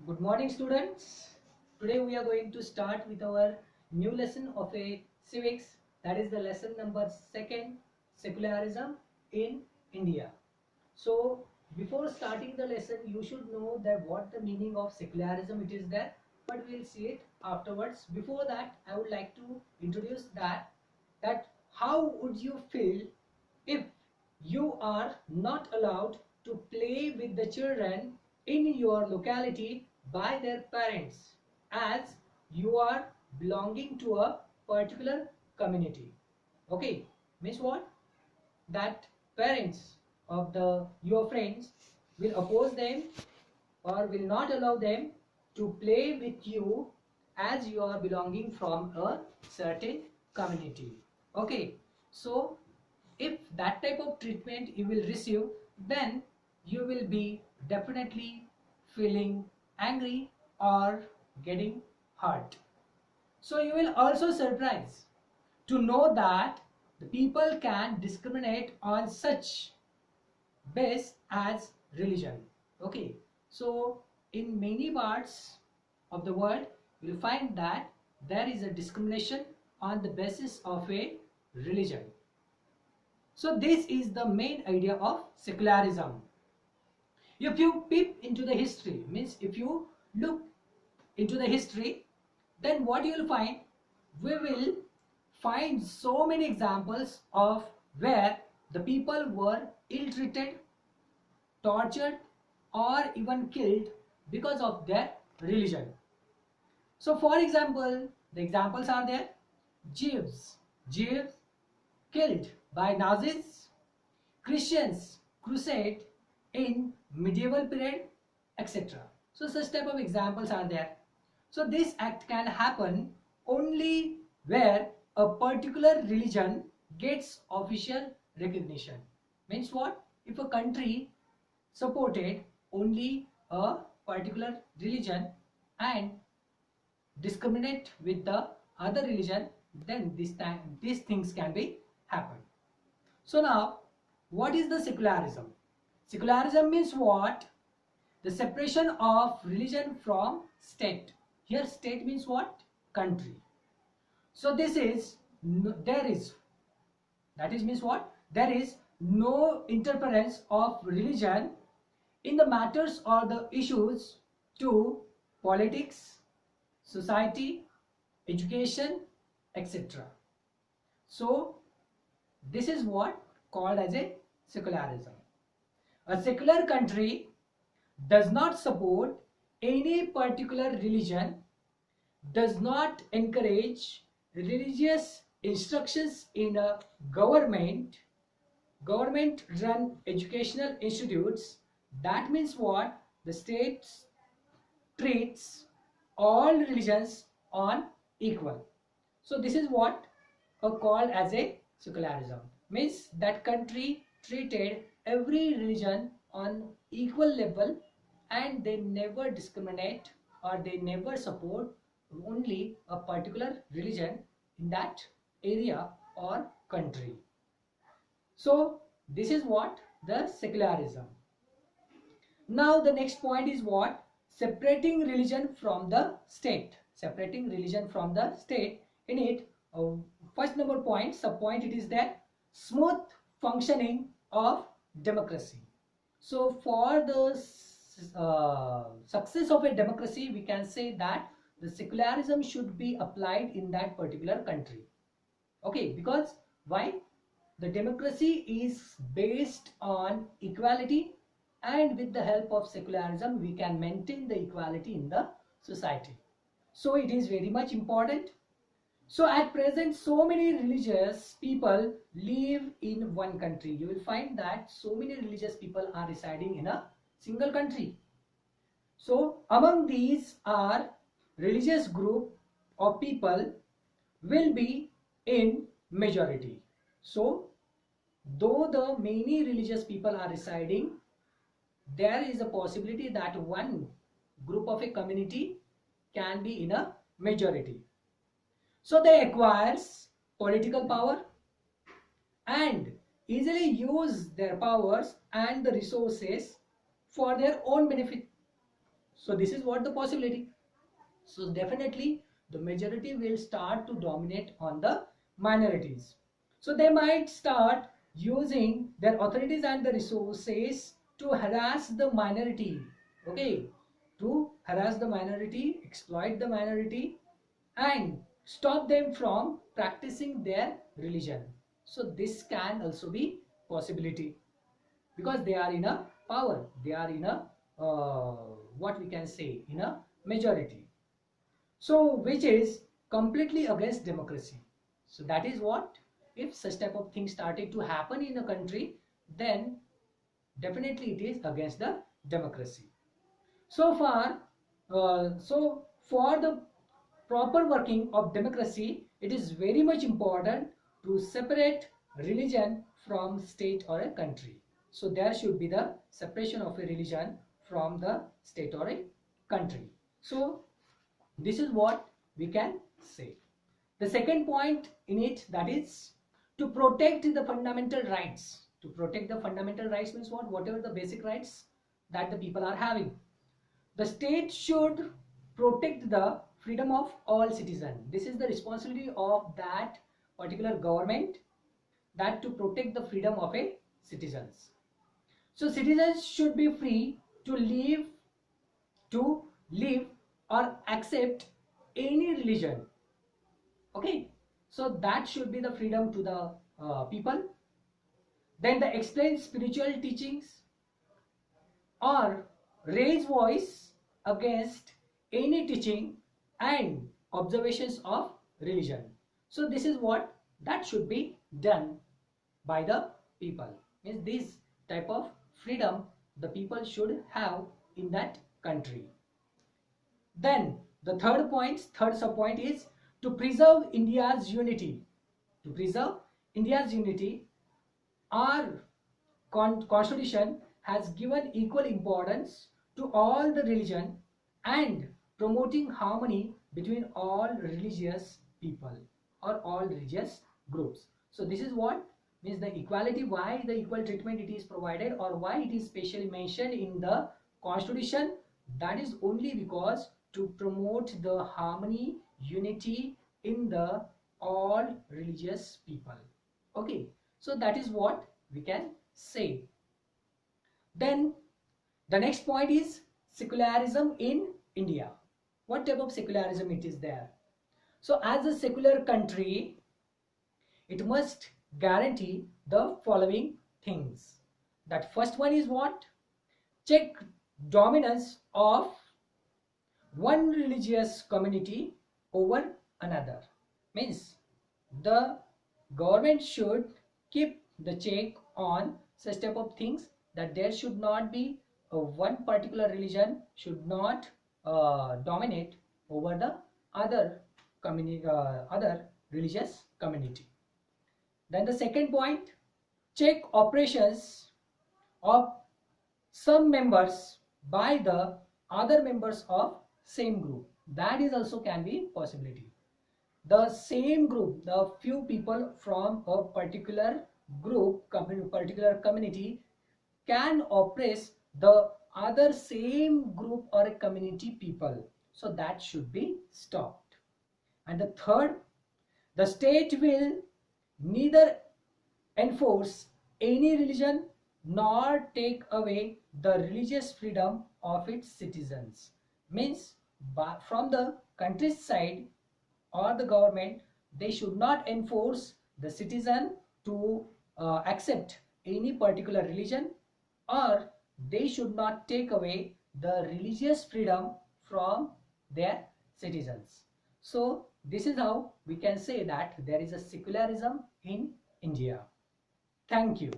Good morning, students. Today we are going to start with our new lesson of a civics. That is the lesson number 2, secularism in India. So before starting the lesson, you should know that what the meaning of secularism it is there, but we'll see it afterwards. Before that, I would like to introduce that how would you feel if you are not allowed to play with the children in your locality by their parents, as you are belonging to a particular community. Okay, means what? That parents of the your friends will oppose them or will not allow them to play with you as you are belonging from a certain community. Okay, so if that type of treatment you will receive, then you will be definitely feeling angry or getting hurt. So you will also surprise to know that the people can discriminate on such base as religion. Okay, so in many parts of the world you will find that there is a discrimination on the basis of a religion. So this is the main idea of secularism. If you peep into the history, means if you look into the history, then what you will find, we will find so many examples of where the people were ill-treated, tortured, or even killed because of their religion. So for example, the examples are there: Jews killed by Nazis, Christians crusade in medieval period, etc. So such type of examples are there. So this act can happen only where a particular religion gets official recognition. Means what? If a country supported only a particular religion and discriminate with the other religion, then these things can be happen. So now, what is the secularism? Secularism means what? The separation of religion from state. Here state means what? Country. So this is, there is, that is means what? There is no interference of religion in the matters or the issues to politics, society, education, etc. So this is what called as a secularism. A secular country does not support any particular religion, does not encourage religious instructions in a government run educational institutes. That means what? The state treats all religions on equal. So this is what called as a secularism. Means that country treated every religion on equal level and they never discriminate or they never support only a particular religion in that area or country. So this is what the secularism. Now the next point is what? Separating religion from the state. Separating religion from the state. In it, first number point, sub point, it is that smooth functioning of democracy. So for the success of a democracy, we can say that the secularism should be applied in that particular country. Okay, because why? The democracy is based on equality, and with the help of secularism we can maintain the equality in the society. So it is very much important. So at present so many religious people live in one country. You will find that so many religious people are residing in a single country. So among these are religious group of people will be in majority. So though the many religious people are residing, there is a possibility that one group of a community can be in a majority. So they acquires political power and easily use their powers and the resources for their own benefit. So this is what the possibility. So definitely the majority will start to dominate on the minorities. So they might start using their authorities and the resources to harass the minority. Okay, to harass the minority, exploit the minority, and stop them from practicing their religion. So this can also be possibility, because they are in a power, they are in a what we can say, in a majority. So which is completely against democracy. So that is what, if such type of things started to happen in a country, then definitely it is against the democracy. So far, so for the proper working of democracy, it is very much important to separate religion from state or a country. So there should be the separation of a religion from the state or a country. So this is what we can say. The second point in it, that is to protect the fundamental rights. To protect the fundamental rights means what? Whatever the basic rights that the people are having. The state should protect the freedom of all citizens. This is the responsibility of that particular government, that to protect the freedom of a citizens. So citizens should be free to live or accept any religion. Okay, so that should be the freedom to the people. Then the explain spiritual teachings or raise voice against any teaching and observations of religion. So this is what that should be done by the people. Means this type of freedom the people should have in that country. Then the third sub point is to preserve India's unity. To preserve India's unity, our constitution has given equal importance to all the religion and promoting harmony between all religious people or all religious groups. So this is what means the equality, why the equal treatment it is provided, or why it is specially mentioned in the constitution. That is only because to promote the harmony, unity in the all religious people. Okay, so that is what we can say. Then the next point is secularism in India. What type of secularism it is there? So as a secular country, it must guarantee the following things. That first one is what? Check dominance of one religious community over another. Means the government should keep the check on such type of things, that there should not be one particular religion should not dominate over the other community, other religious community. Then the second point, check operations of some members by the other members of same group. That is also can be possibility. The same group, the few people from a particular group, particular community can oppress the other same group or a community people. So that should be stopped. And the third, the state will neither enforce any religion nor take away the religious freedom of its citizens. Means from the country's side or the government, they should not enforce the citizen to accept any particular religion, or they should not take away the religious freedom from their citizens. So this is how we can say that there is a secularism in India. Thank you.